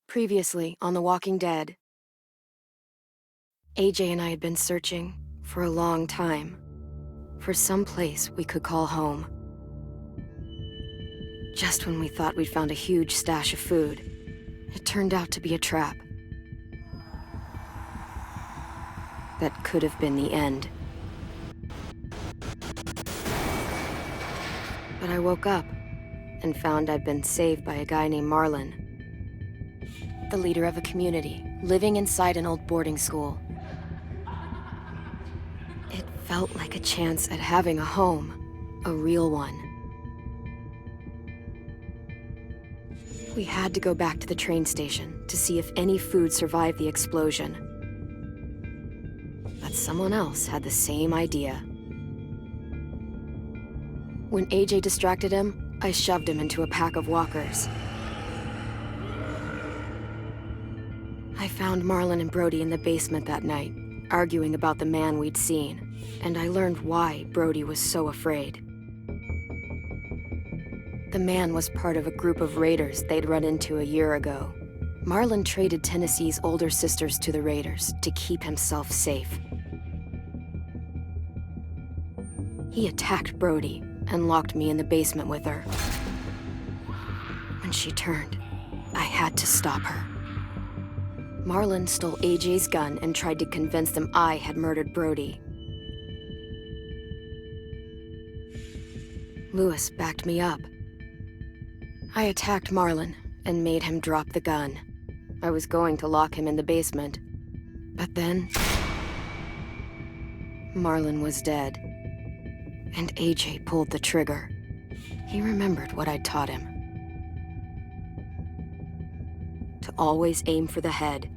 Previously on The Walking Dead, AJ and I had been searching for a long time for some place we could call home. Just when we thought we'd found a huge stash of food, it turned out to be a trap. That could have been the end. But I woke up and found I'd been saved by a guy named Marlon, the leader of a community living inside an old boarding school. It felt like a chance at having a home, a real one. We had to go back to the train station to see if any food survived the explosion. But someone else had the same idea. When AJ distracted him, I shoved him into a pack of walkers. I found Marlon and Brody in the basement that night, arguing about the man we'd seen, and I learned why Brody was so afraid. The man was part of a group of raiders they'd run into a year ago. Marlon traded Tennessee's older sisters to the raiders to keep himself safe. He attacked Brody and locked me in the basement with her. When she turned, I had to stop her. Marlon stole AJ's gun and tried to convince them I had murdered Brody. Lewis backed me up. I attacked Marlon and made him drop the gun. I was going to lock him in the basement, but then Marlon was dead, and AJ pulled the trigger. He remembered what I'd taught him. To always aim for the head.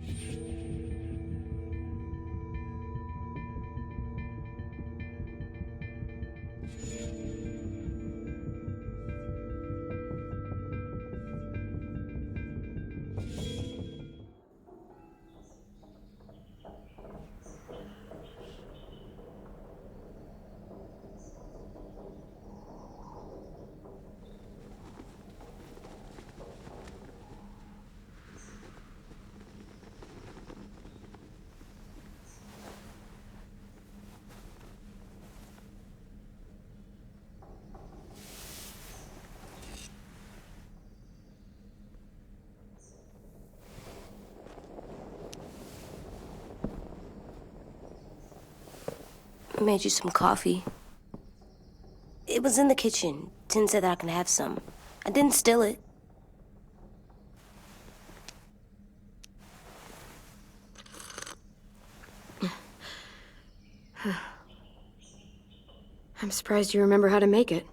I made you some coffee. It was in the kitchen. Tin said that I can have some. I didn't steal it. I'm surprised you remember how to make it.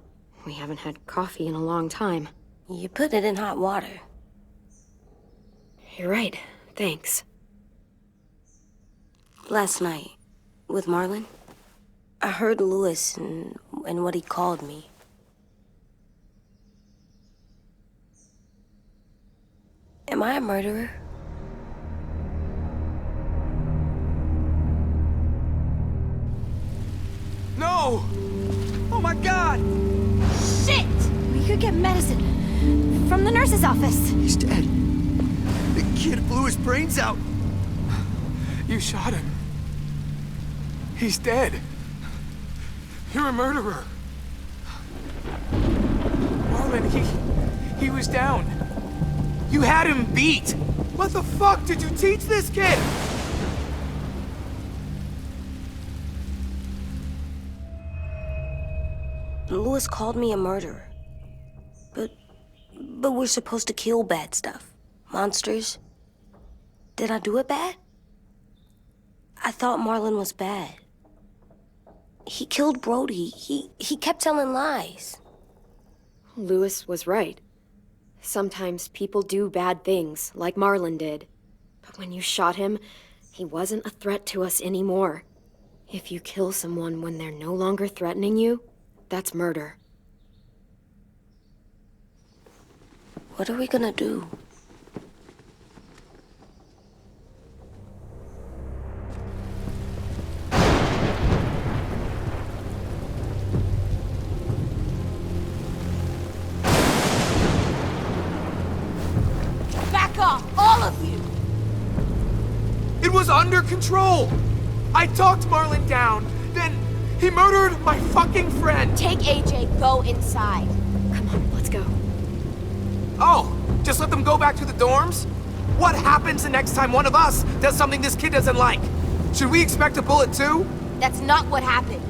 We haven't had coffee in a long time. You put it in hot water. You're right. Thanks. Last night, with Marlon, I heard Lewis and what he called me. Am I a murderer? No! Oh my God! Shit! We could get medicine from the nurse's office. He's dead. The kid blew his brains out. You shot him. He's dead. You're a murderer. Marlon, he was down. You had him beat. What the fuck did you teach this kid? Lewis called me a murderer. But we're supposed to kill bad stuff. Monsters. Did I do it bad? I thought Marlon was bad. He killed Brody. He kept telling lies. Lewis was right. Sometimes people do bad things, like Marlon did. But when you shot him, he wasn't a threat to us anymore. If you kill someone when they're no longer threatening you, that's murder. What are we gonna do? Back back off, all of you! It was under control! I talked Marlon down, then he murdered my fucking friend! Take AJ, go inside. Come on, let's go. Oh, just let them go back to the dorms? What happens the next time one of us does something this kid doesn't like? Should we expect a bullet too? That's not what happened.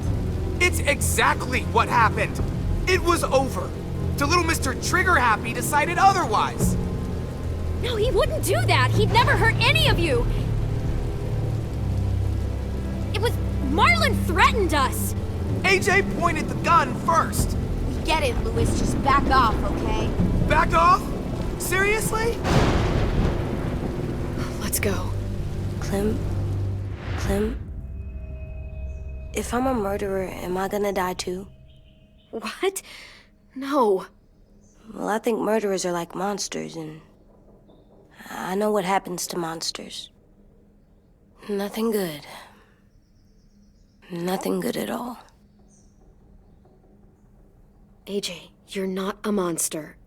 It's exactly what happened. It was over. Till little Mr. Trigger Happy decided otherwise. No, he wouldn't do that. He'd never hurt any of you. It was... Marlon threatened us. AJ pointed the gun first. We get it, Louis. Just back off, okay? Back off? Seriously? Let's go. Clem? If I'm a murderer, am I gonna die too? What? No. Well, I think murderers are like monsters, and I know what happens to monsters. Nothing good. Nothing good at all. AJ, you're not a monster.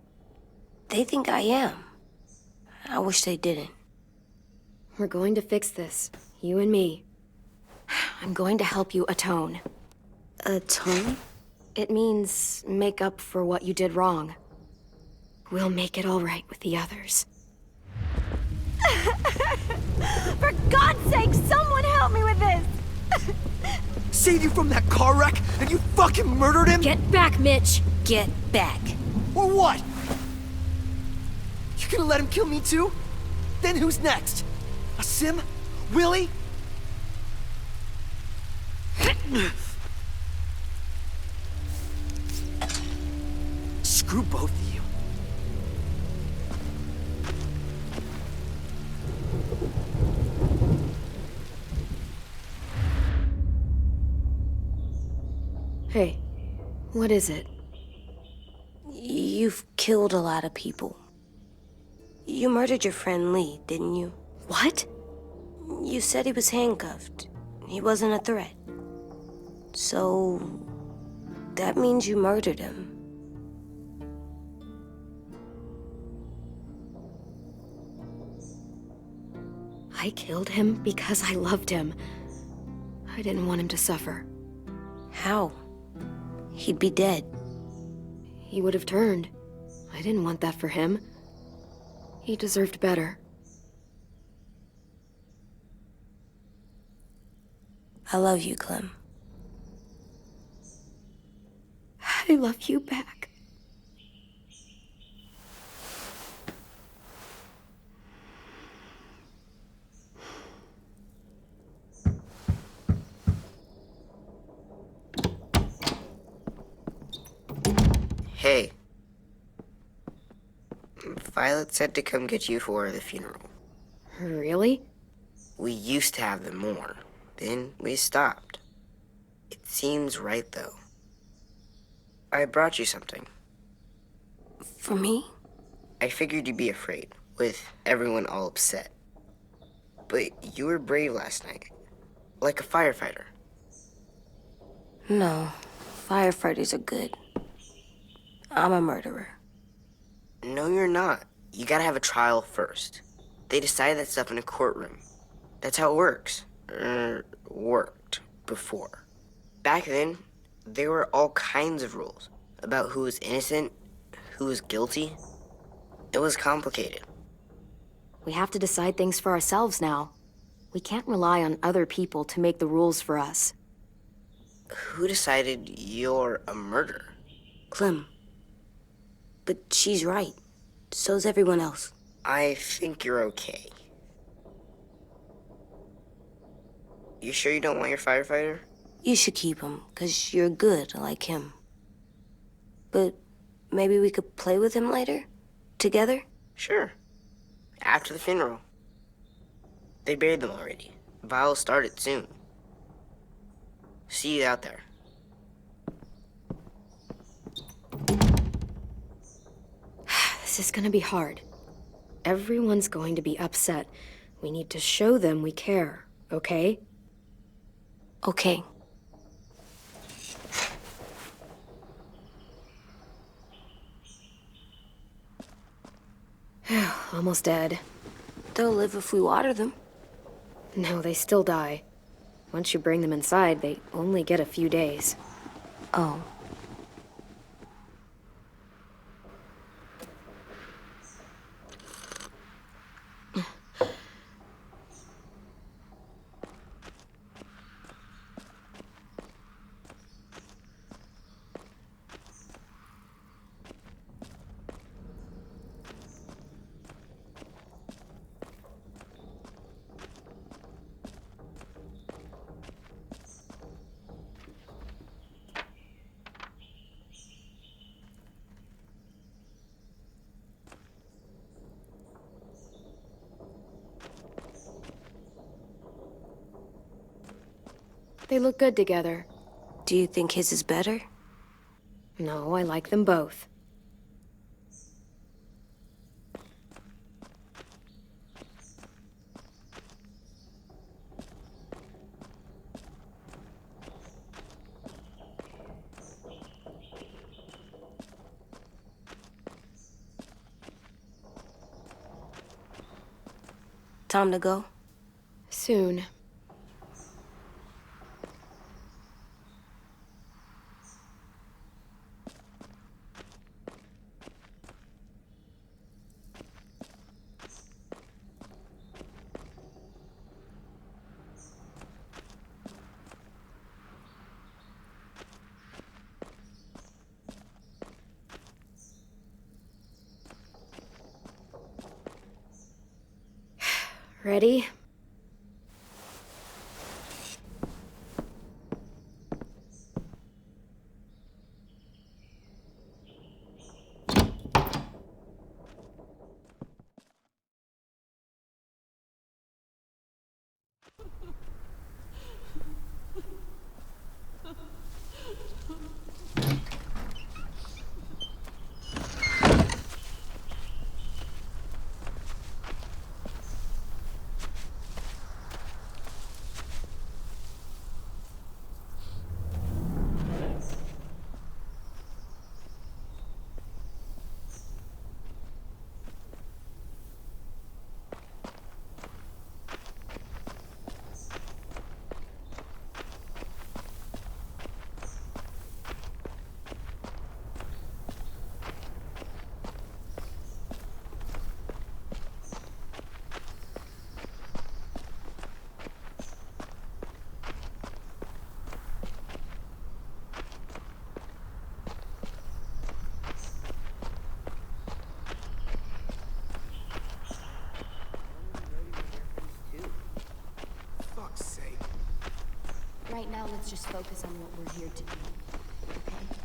They think I am. I wish they didn't. We're going to fix this. You and me. I'm going to help you atone. Atone? It means make up for what you did wrong. We'll make it all right with the others. For God's sake, someone help me with this! Saved you from that car wreck, and you fucking murdered him? Get back, Mitch! Get back. Or what? You gonna let him kill me too? Then who's next? A Sim? Willie? Screw both of you. Hey, what is it? You've killed a lot of people. You murdered your friend Lee, didn't you? What? You said he was handcuffed. He wasn't a threat. So... that means you murdered him. I killed him because I loved him. I didn't want him to suffer. How? He'd be dead. He would have turned. I didn't want that for him. He deserved better. I love you, Clem. I love you back. Hey. Violet said to come get you for the funeral. Really? We used to have them more. Then we stopped. It seems right, though. I brought you something. For me? I figured you'd be afraid, with everyone all upset. But you were brave last night. Like a firefighter. No. Firefighters are good. I'm a murderer. No, you're not. You gotta have a trial first. They decide that stuff in a courtroom. That's how it works. Worked before. Back then, there were all kinds of rules about who was innocent, who was guilty. It was complicated. We have to decide things for ourselves now. We can't rely on other people to make the rules for us. Who decided you're a murderer? Clem. But she's right. So's everyone else. I think you're okay. You sure you don't want your firefighter? You should keep him, 'cause you're good like him. But maybe we could play with him later? Together? Sure. After the funeral. They buried them already. Vile'll start it soon. See you out there. This is gonna be hard. Everyone's going to be upset. We need to show them we care, okay? Okay. Almost dead. They'll live if we water them. No, they still die. Once you bring them inside, they only get a few days. Oh. They look good together. Do you think his is better? No, I like them both. Time to go? Soon. Ready? Fuck's sake. Right now, let's just focus on what we're here to do. Okay?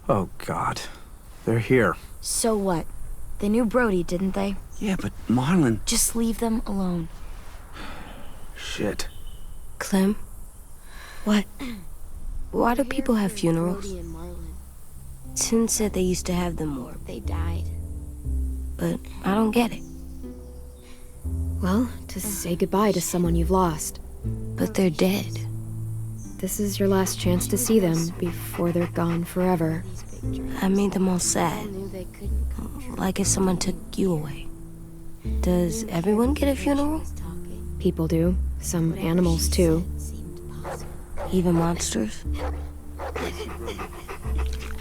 Oh, God. They're here. So what? They knew Brody, didn't they? Yeah, but Marlon... Just leave them alone. Shit. Clem? What? Why do people have funerals? Brody and Marlon. Sin said they used to have them more, They died. but I don't get it. Well, to say goodbye to someone you've lost. But they're dead. This is your last chance to see them before they're gone forever. I made them all sad, Knew they couldn't come. like if someone took you away. Does everyone get a funeral? Talking. People do. Some animals, too. Seemed possible. Even monsters? I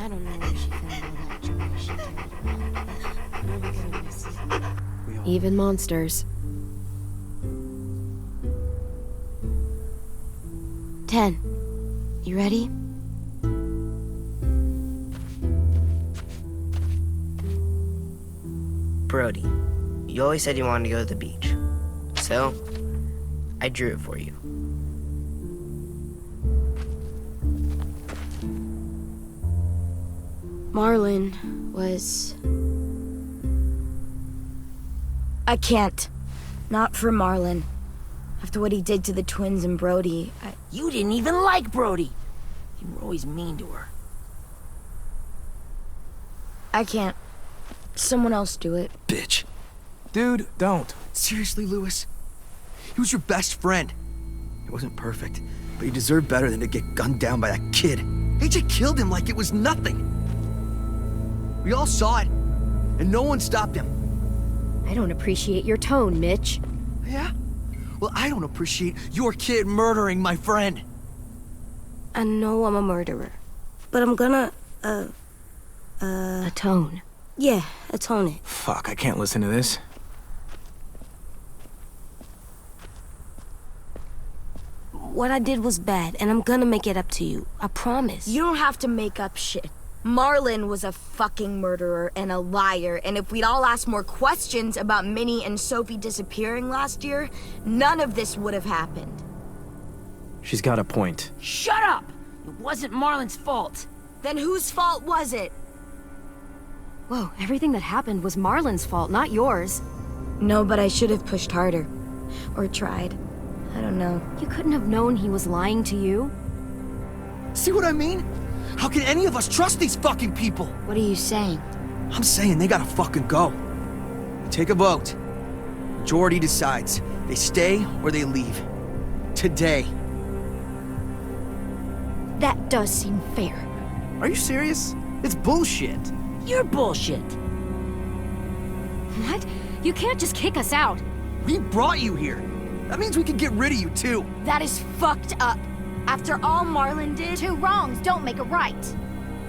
don't know where she found all that joy she carried around, but I'm gonna miss it. Even monsters. 10. You ready? Brody, you always said you wanted to go to the beach. So, I drew it for you. Marlon was... I can't. Not for Marlon. After what he did to the twins and Brody, You didn't even like Brody. You were always mean to her. I can't. Someone else do it. Bitch. Dude, don't. Seriously, Lewis? He was your best friend. He wasn't perfect, but he deserved better than to get gunned down by that kid. AJ killed him like it was nothing. We all saw it, and no one stopped him. I don't appreciate your tone, Mitch. Yeah? Well, I don't appreciate your kid murdering my friend. I know I'm a murderer, but I'm gonna, Atone. yeah, atone it. Fuck, I can't listen to this. What I did was bad, and I'm gonna make it up to you. I promise. You don't have to make up shit. Marlon was a fucking murderer and a liar, and if we'd all asked more questions about Minnie and Sophie disappearing last year, none of this would have happened. She's got a point. Shut up! It wasn't Marlon's fault. Then whose fault was it? Whoa, everything that happened was Marlon's fault, not yours. No, but I should have pushed harder. Or tried. I don't know. You couldn't have known he was lying to you. See what I mean? How can any of us trust these fucking people? What are you saying? I'm saying they gotta fucking go. We take a vote. Majority decides. They stay or they leave. Today. That does seem fair. Are you serious? It's bullshit. You're bullshit. What? You can't just kick us out. We brought you here. That means we can get rid of you too. That is fucked up. After all Marlon did... Two wrongs don't make a right.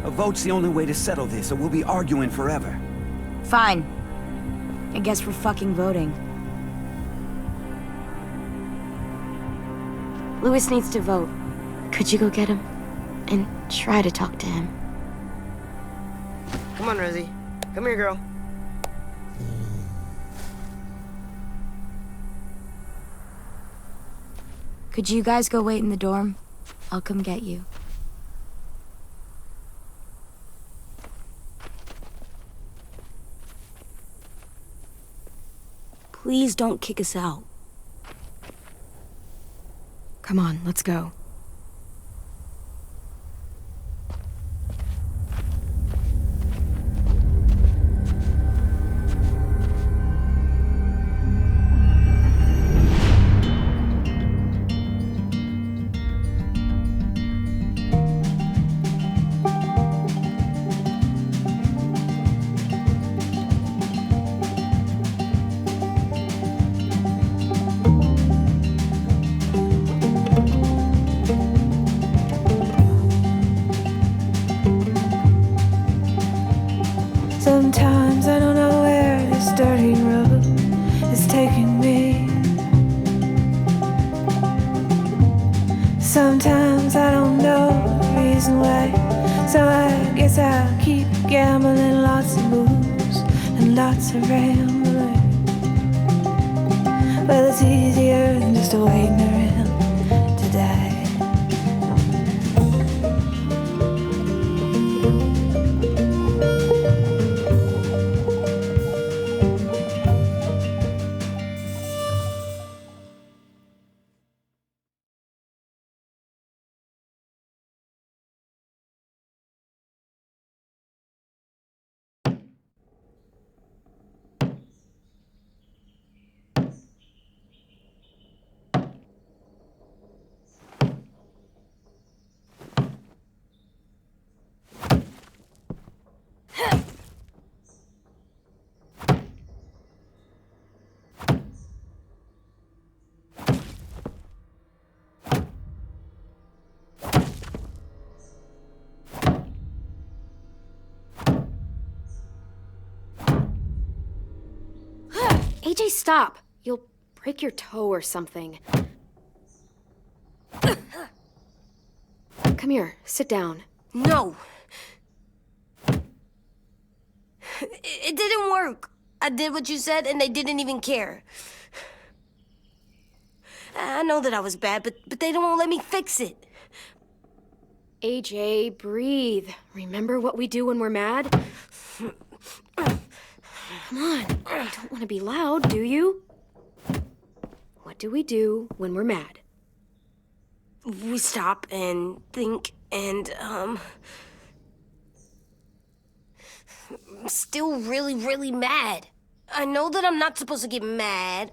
A vote's the only way to settle this, or we'll be arguing forever. Fine. I guess we're fucking voting. Lewis needs to vote. Could you go get him? And try to talk to him. Come on, Rosie. Come here, girl. Could you guys go wait in the dorm? I'll come get you. Please don't kick us out. Come on, let's go. Sometimes I don't know where this dirty road is taking me. Sometimes I don't know the reason why, so I guess I'll keep gambling, lots of moves and lots of rambling. Well, it's easier than just waiting around to die. AJ, stop! You'll break your toe or something. Come here, sit down. No! It didn't work. I did what you said, and they didn't even care. I know that I was bad, but they don't let me fix it. AJ, breathe. Remember what we do when we're mad? Come on, you don't want to be loud, do you? What What do we do when we're mad? We stop and think and, I'm still really, really mad. I know that I'm not supposed to get mad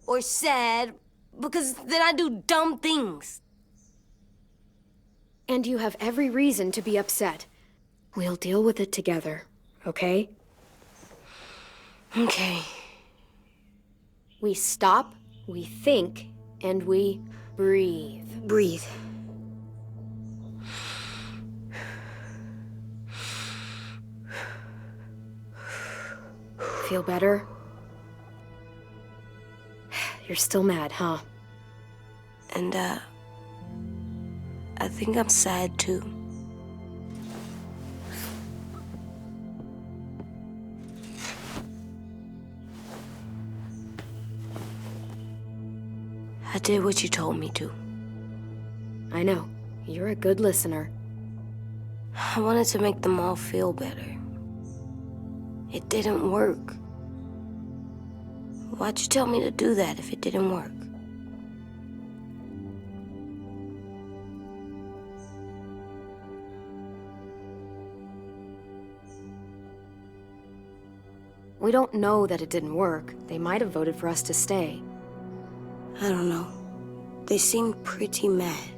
or sad because then I do dumb things. And you have every reason to be upset. We'll deal with it together, okay? Okay. We stop, we think, and we breathe. Breathe. Feel better? You're still mad, huh? And, I think I'm sad too. I did what you told me to. I know. You're a good listener. I wanted to make them all feel better. It didn't work. Why'd you tell me to do that if it didn't work? We don't know that it didn't work. They might have voted for us to stay. I don't know. They seemed pretty mad.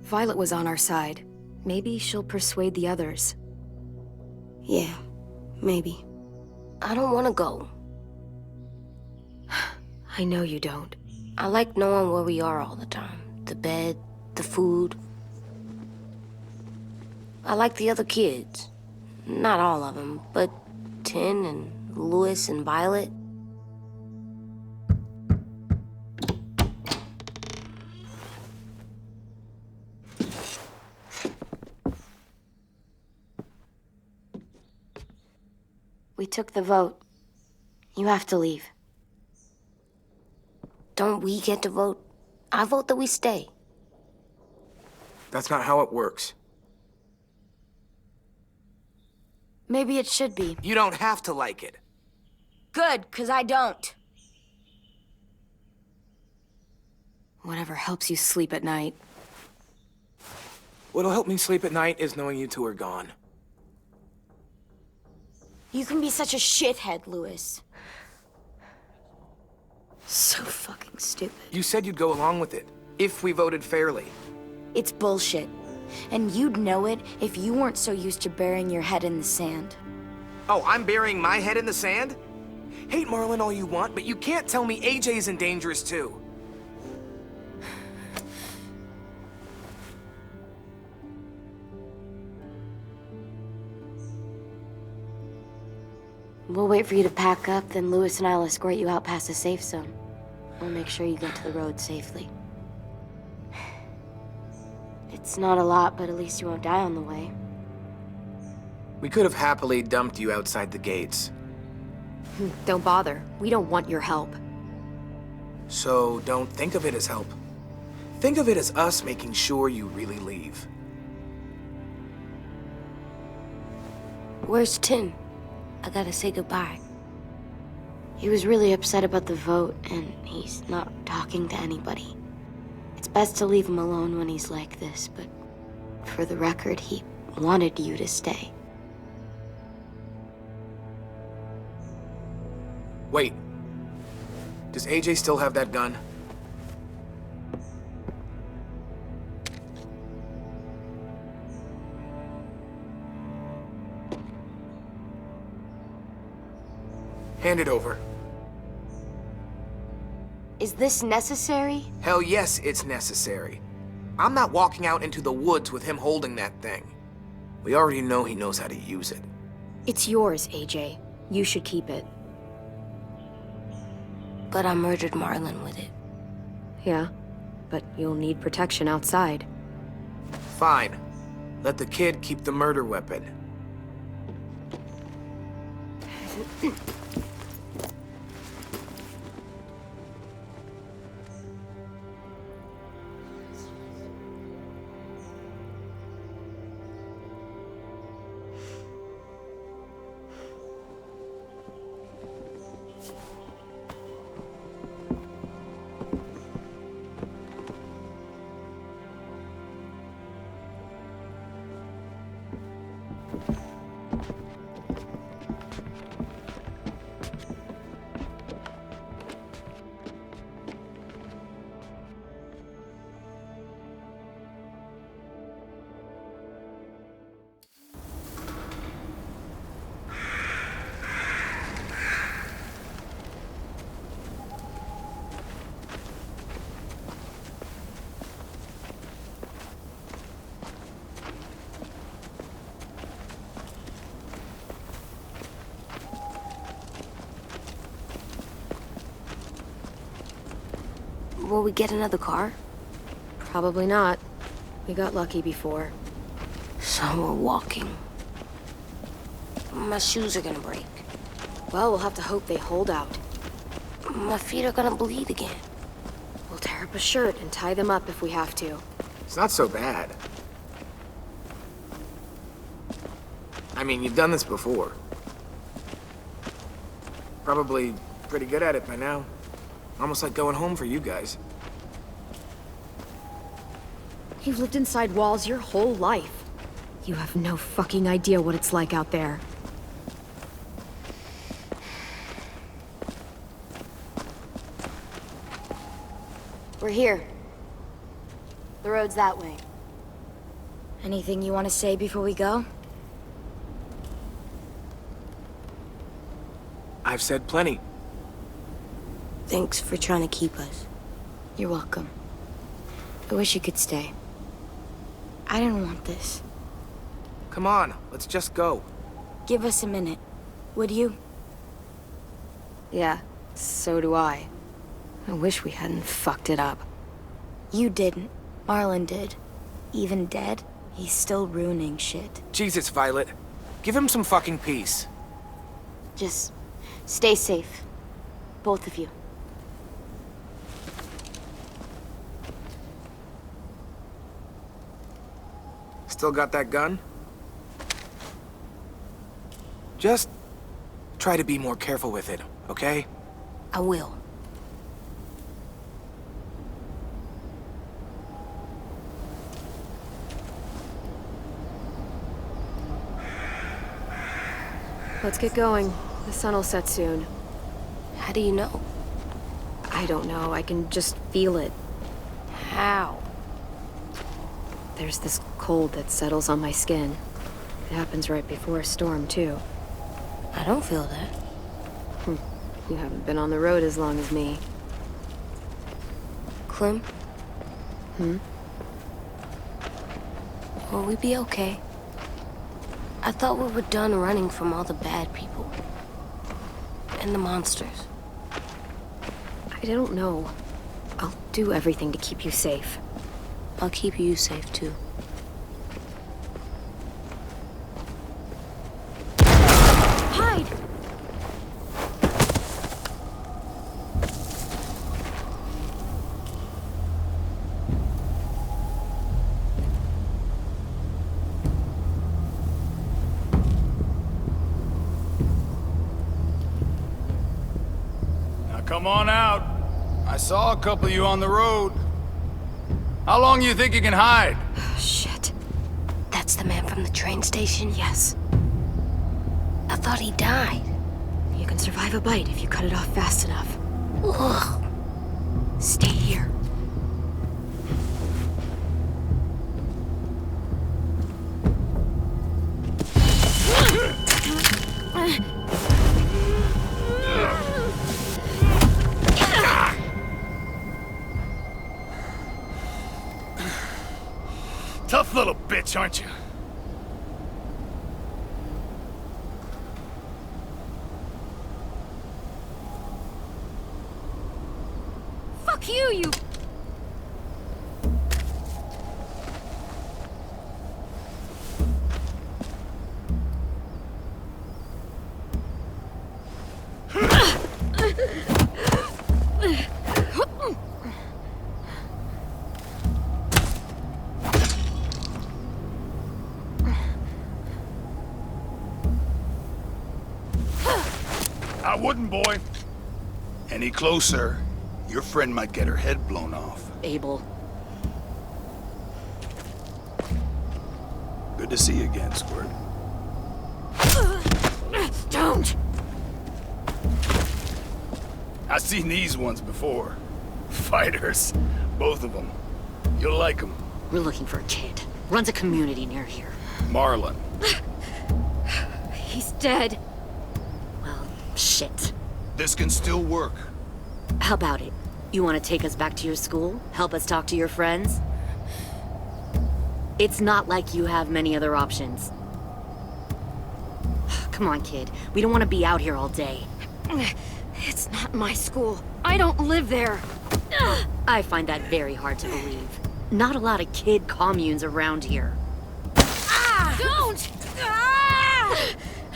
Violet was on our side. Maybe she'll persuade the others. Yeah, maybe. I don't want to go. I know you don't. I like knowing where we are all the time. The bed, the food. I like the other kids. Not all of them, but Tin and Louis and Violet. We took the vote. You have to leave. Don't we get to vote? I vote that we stay. That's not how it works. Maybe it should be. You don't have to like it. Good, 'cause I don't. Whatever helps you sleep at night. What'll help me sleep at night is knowing you two are gone. You can be such a shithead, Louis. So fucking stupid. You said you'd go along with it, if we voted fairly. It's bullshit. And you'd know it if you weren't so used to burying your head in the sand. Oh, I'm burying my head in the sand? Hate Marlon all you want, but you can't tell me AJ's in dangerous too. We'll wait for you to pack up, then Louis and I'll escort you out past the safe zone. We'll make sure you get to the road safely. It's not a lot, but at least you won't die on the way. We could have happily dumped you outside the gates. Don't bother. We don't want your help. So don't think of it as help. Think of it as us making sure you really leave. Where's Tin? I gotta say goodbye. He was really upset about the vote, and he's not talking to anybody. It's best to leave him alone when he's like this, but for the record, he wanted you to stay. Wait. Does AJ still have that gun? Hand it over. Is this necessary? Hell yes, it's necessary. I'm not walking out into the woods with him holding that thing. We already know he knows how to use it. It's yours, AJ. You should keep it. But I murdered Marlon with it. Yeah, but you'll need protection outside. Fine. Let the kid keep the murder weapon. Will we get another car? Probably not. We got lucky before. So we're walking. My shoes are gonna break. Well, we'll have to hope they hold out. My feet are gonna bleed again. We'll tear up a shirt and tie them up if we have to. It's not so bad. I mean, you've done this before. Probably pretty good at it by now. Almost like going home for you guys. You've lived inside walls your whole life. You have no fucking idea what it's like out there. We're here. The road's that way. Anything you want to say before we go? I've said plenty. Thanks for trying to keep us. You're welcome. I wish you could stay. I didn't want this. Come on, let's just go. Give us a minute, would you? Yeah, so do I. I wish we hadn't fucked it up. You didn't. Marlon did. Even dead, he's still ruining shit. Jesus, Violet. Give him some fucking peace. Just stay safe. Both of you. Still got that gun? Just try to be more careful with it, okay? I will. Let's get going. The sun will set soon. How do you know? I don't know. I can just feel it. How? There's this cold that settles on my skin. It happens right before a storm, too. I don't feel that. You haven't been on the road as long as me. Clem? Hmm? Will we be okay? I thought we were done running from all the bad people. And the monsters. I don't know. I'll do everything to keep you safe. I'll keep you safe, too. Hide! Now come on out. I saw a couple of you on the road. How long you think you can hide? Shit. That's the man from the train station? Yes. I thought he died. You can survive a bite if you cut it off fast enough. Ugh. Stay here. Tough little bitch, aren't you? Fuck you, you... I wouldn't, boy. Any closer, your friend might get her head blown off. Abel. Good to see you again, Squirt. Don't! I've seen these ones before. Fighters. Both of them. You'll like them. We're looking for a kid. Runs a community near here. Marlon. He's dead. Well, shit. This can still work. How about it? You want to take us back to your school? Help us talk to your friends? It's not like you have many other options. Come on, kid. We don't want to be out here all day. It's not my school. I don't live there. I find that very hard to believe. Not a lot of kid communes around here. Don't!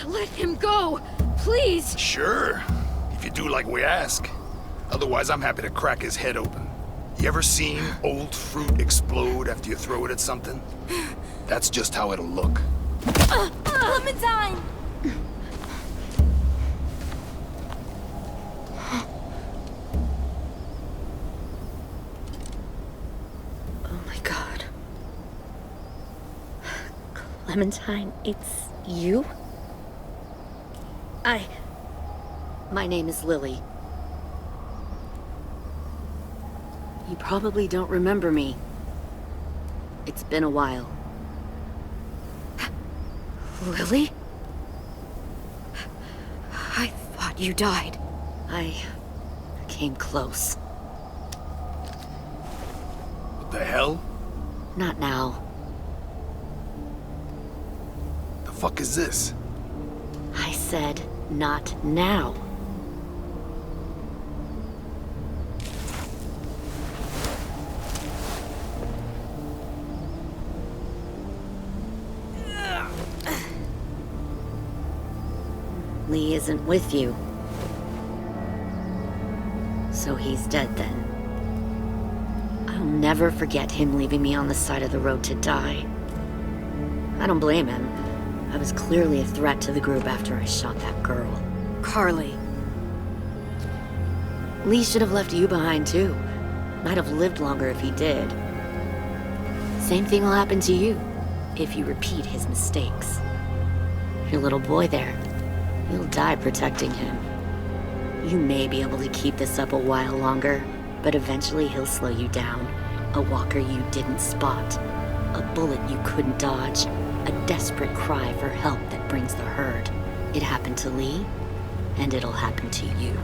Let him go, please. Sure. If you do like we ask. Otherwise, I'm happy to crack his head open. You ever seen old fruit explode after you throw it at something? That's just how it'll look. Clementine! Oh my god. Clementine, it's you? My name is Lily. You probably don't remember me. It's been a while. Lily? I thought you died. I came close. What the hell? Not now. The fuck is this? I said, not now. Lee isn't with you. So he's dead then. I'll never forget him leaving me on the side of the road to die. I don't blame him. I was clearly a threat to the group after I shot that girl. Carly. Lee should have left you behind too. Might have lived longer if he did. Same thing will happen to you, if you repeat his mistakes. Your little boy there, you'll die protecting him. You may be able to keep this up a while longer, but eventually he'll slow you down. A walker you didn't spot. A bullet you couldn't dodge. A desperate cry for help that brings the herd. It happened to Lee, and it'll happen to you.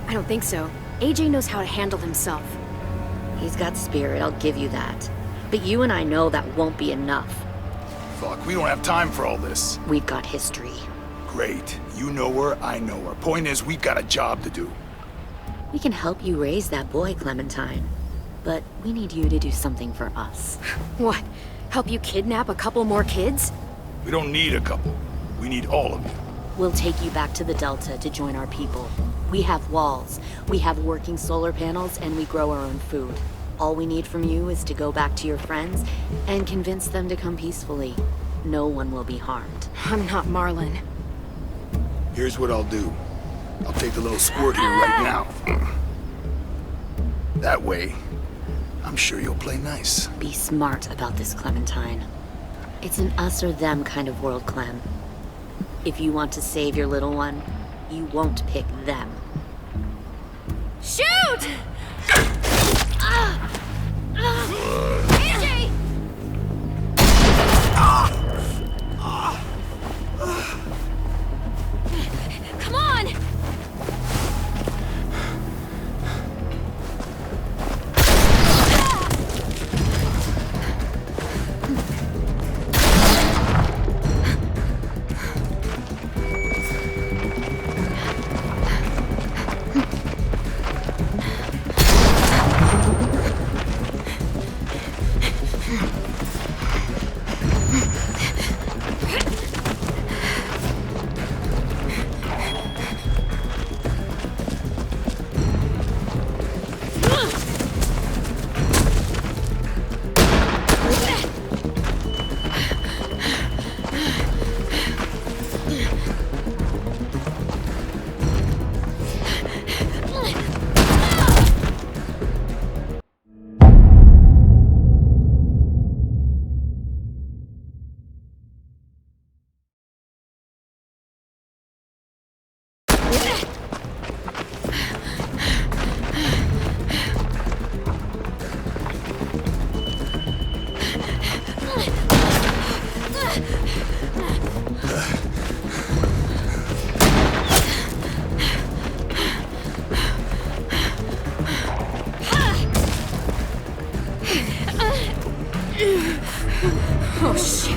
I don't think so. AJ knows how to handle himself. He's got spirit, I'll give you that. But you and I know that won't be enough. Fuck, we don't have time for all this. We've got history. Great. You know her, I know her. Point is, we've got a job to do. We can help you raise that boy, Clementine. But we need you to do something for us. What? Help you kidnap a couple more kids? We don't need a couple. We need all of you. We'll take you back to the Delta to join our people. We have walls, we have working solar panels, and we grow our own food. All we need from you is to go back to your friends and convince them to come peacefully. No one will be harmed. I'm not Marlon. Here's what I'll do. I'll take the little squirt here right now. That way, I'm sure you'll play nice. Be smart about this, Clementine. It's an us or them kind of world, Clem. If you want to save your little one, you won't pick them. Shoot! AJ! Come on! Oh, shit.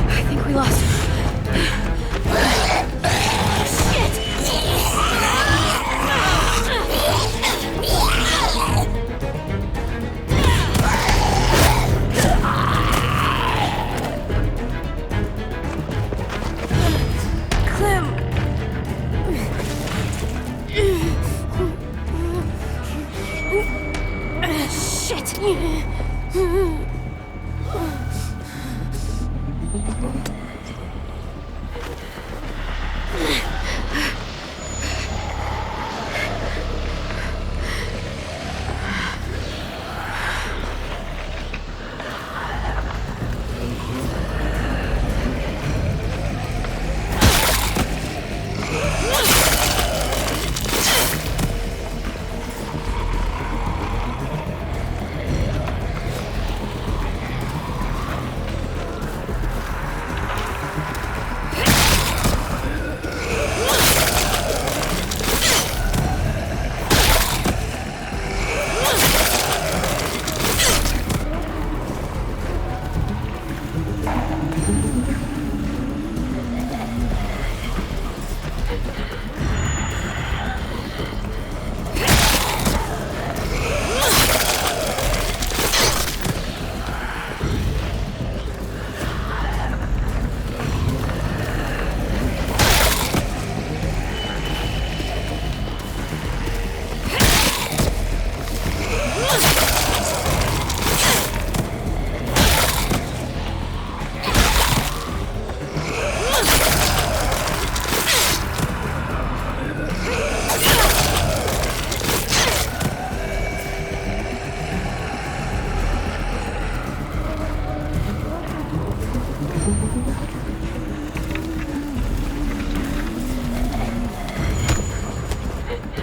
I think we lost him.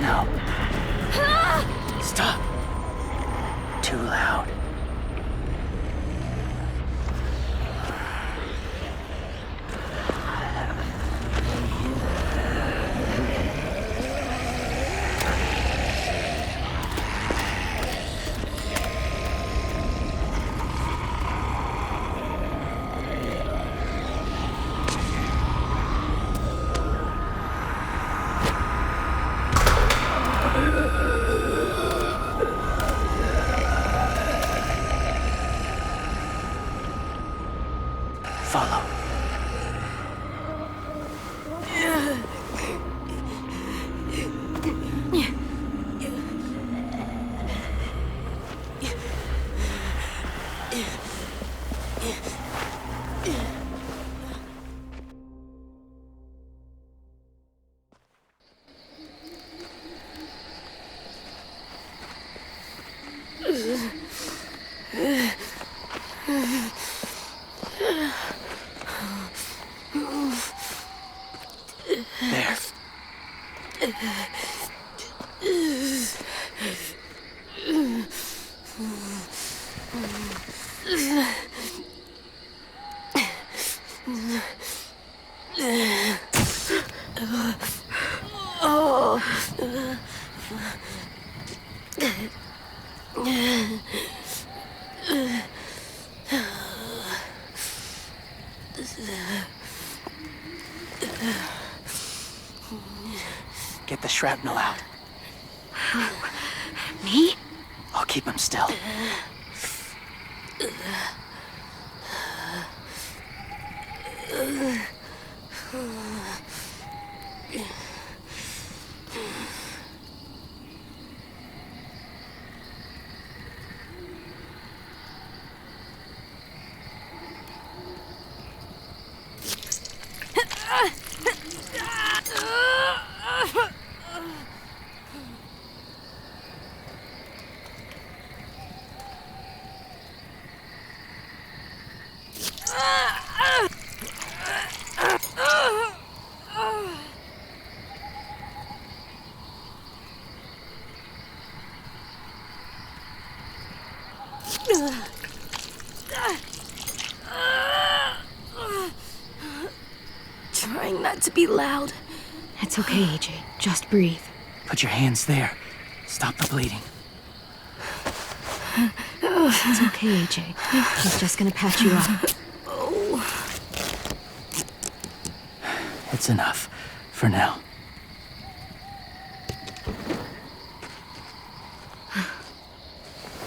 No. Stop. Too loud. Follow. There. Get the shrapnel out. Me? I'll keep him still. Trying not to be loud. It's okay, AJ. Just breathe. Put your hands there. Stop the bleeding. It's okay, AJ. He's just gonna patch you up. It's enough. For now.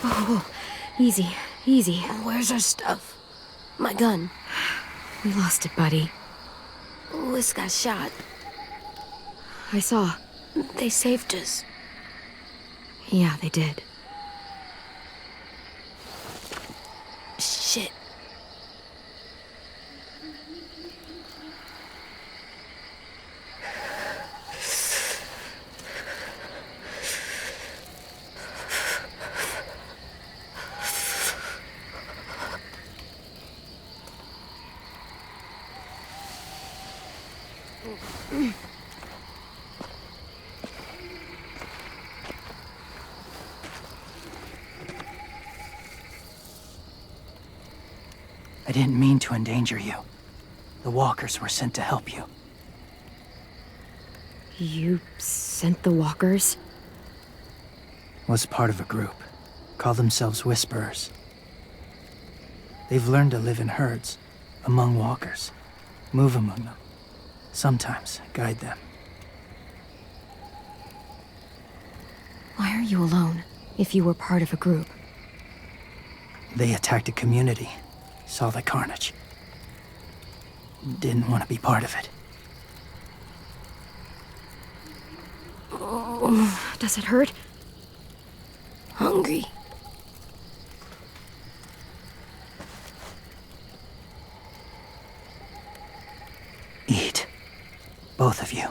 Whoa, easy, easy. Where's our stuff? My gun. We lost it, buddy. Lewis got shot. I saw. They saved us. Yeah, they did. Shit. I didn't mean to endanger you. The walkers were sent to help you. You sent the walkers? Was part of a group. Call themselves Whisperers. They've learned to live in herds, among walkers. Move among them. Sometimes guide them. Why are you alone, if you were part of a group? They attacked a community. Saw the carnage. Didn't want to be part of it. Does it hurt? Hungry. Eat. Both of you.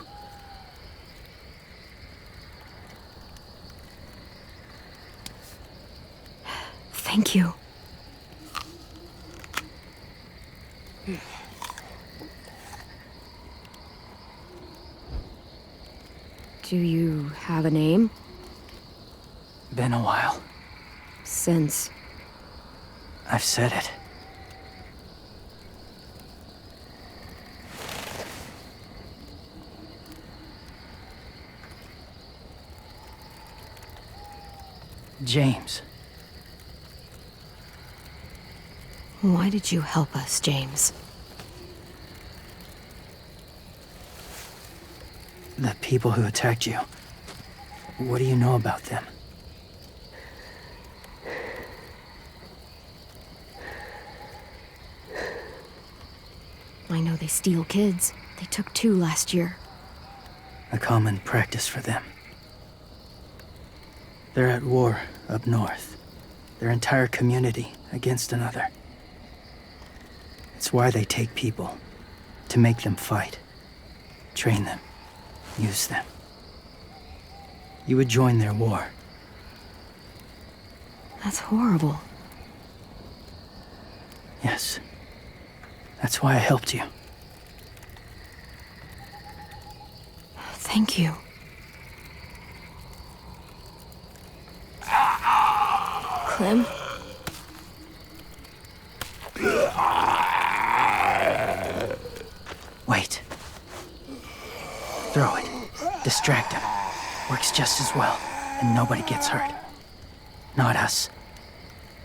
Thank you. Do you have a name? Been a while. Since... I've said it. James. Why did you help us, James? The people who attacked you. What do you know about them? I know they steal kids. They took 2 last year. A common practice for them. They're at war up north. Their entire community against another. It's why they take people. To make them fight. Train them. Use them. You would join their war. That's horrible. Yes. That's why I helped you. Thank you. Clem? Wait. Throw it. Distract him. Works just as well, and nobody gets hurt. Not us.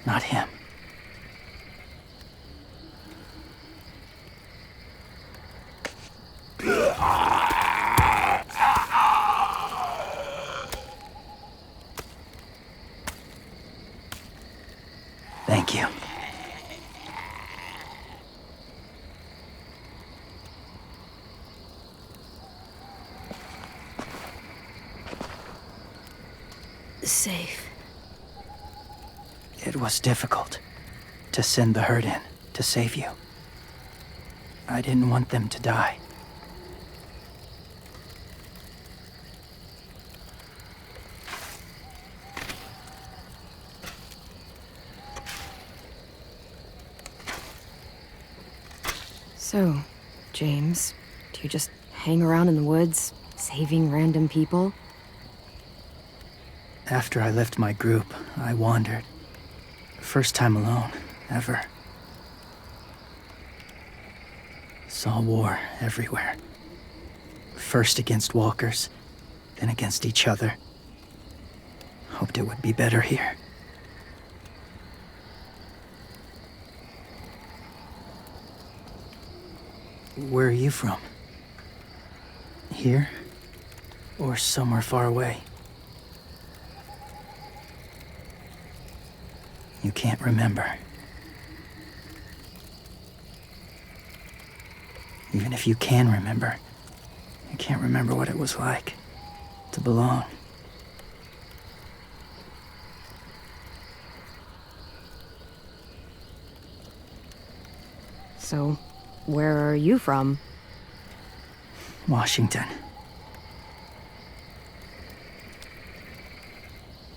Not him. Thank you. Safe. It was difficult to send the herd in to save you. I didn't want them to die. So, James, do you just hang around in the woods, saving random people? After I left my group, I wandered. First time alone, ever. Saw war everywhere. First against walkers, then against each other. Hoped it would be better here. Where are you from? Here? Or somewhere far away? You can't remember. Even if you can remember, you can't remember what it was like to belong. So, where are you from? Washington.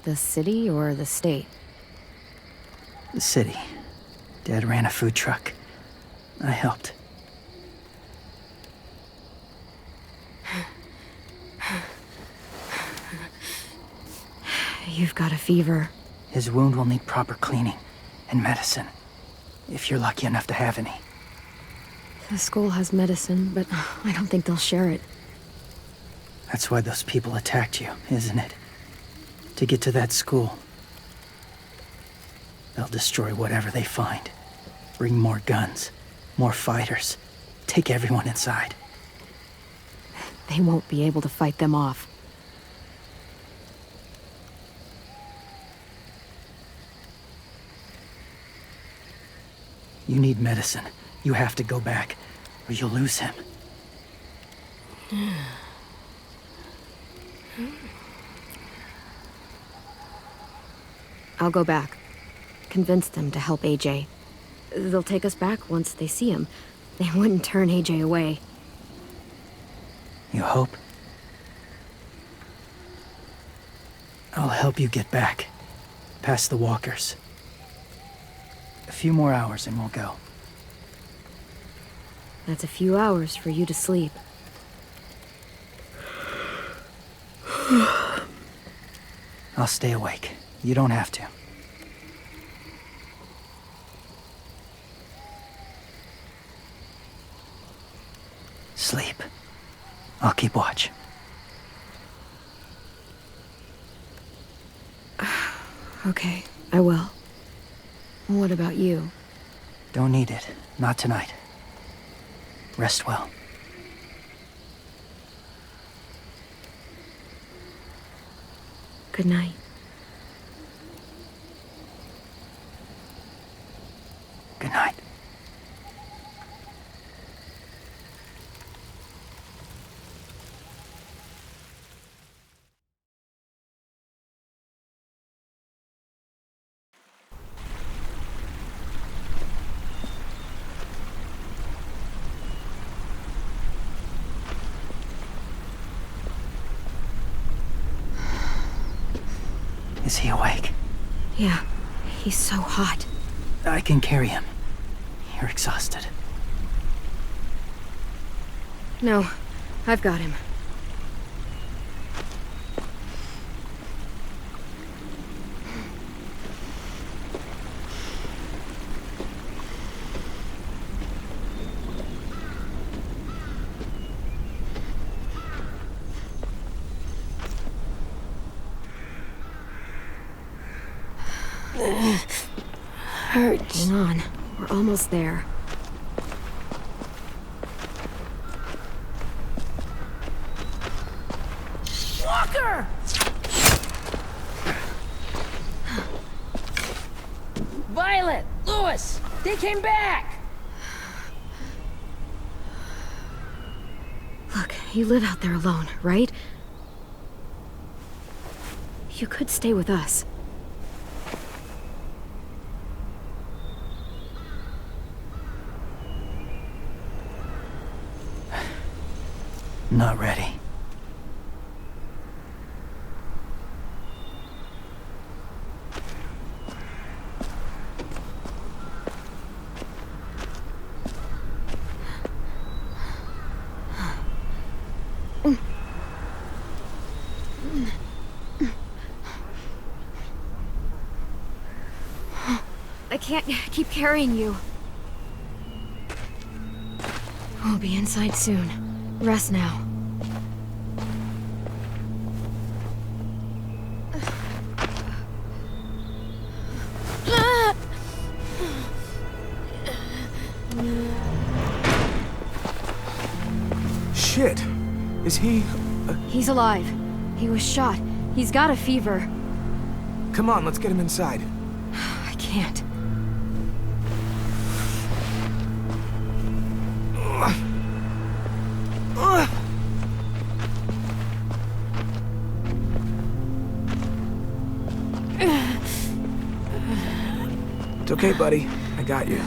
The city or the state? The city. Dad ran a food truck. I helped. You've got a fever. His wound will need proper cleaning and medicine, if you're lucky enough to have any. The school has medicine, but I don't think they'll share it. That's why those people attacked you, isn't it? To get to that school. They'll destroy whatever they find. Bring more guns, more fighters. Take everyone inside. They won't be able to fight them off. You need medicine. You have to go back, or you'll lose him. I'll go back. Convince them to help AJ. They'll take us back once they see him. They wouldn't turn AJ away. You hope? I'll help you get back. Past the walkers. A few more hours and we'll go. That's a few hours for you to sleep. I'll stay awake. You don't have to. Sleep. I'll keep watch. Okay, I will. What about you? Don't need it. Not tonight. Rest well. Good night. Good night. Is he awake? Yeah, he's so hot. I can carry him. You're exhausted. No, I've got him. Hurts. Hang on, we're almost there. Walker! Violet! Lewis! They came back! Look, you live out there alone, right? You could stay with us. Not ready. can't keep carrying you. We'll be inside soon. Rest now. Shit. Is he... He's alive. He was shot. He's got a fever. Come on, let's get him inside. I can't. It's okay, buddy. I got you.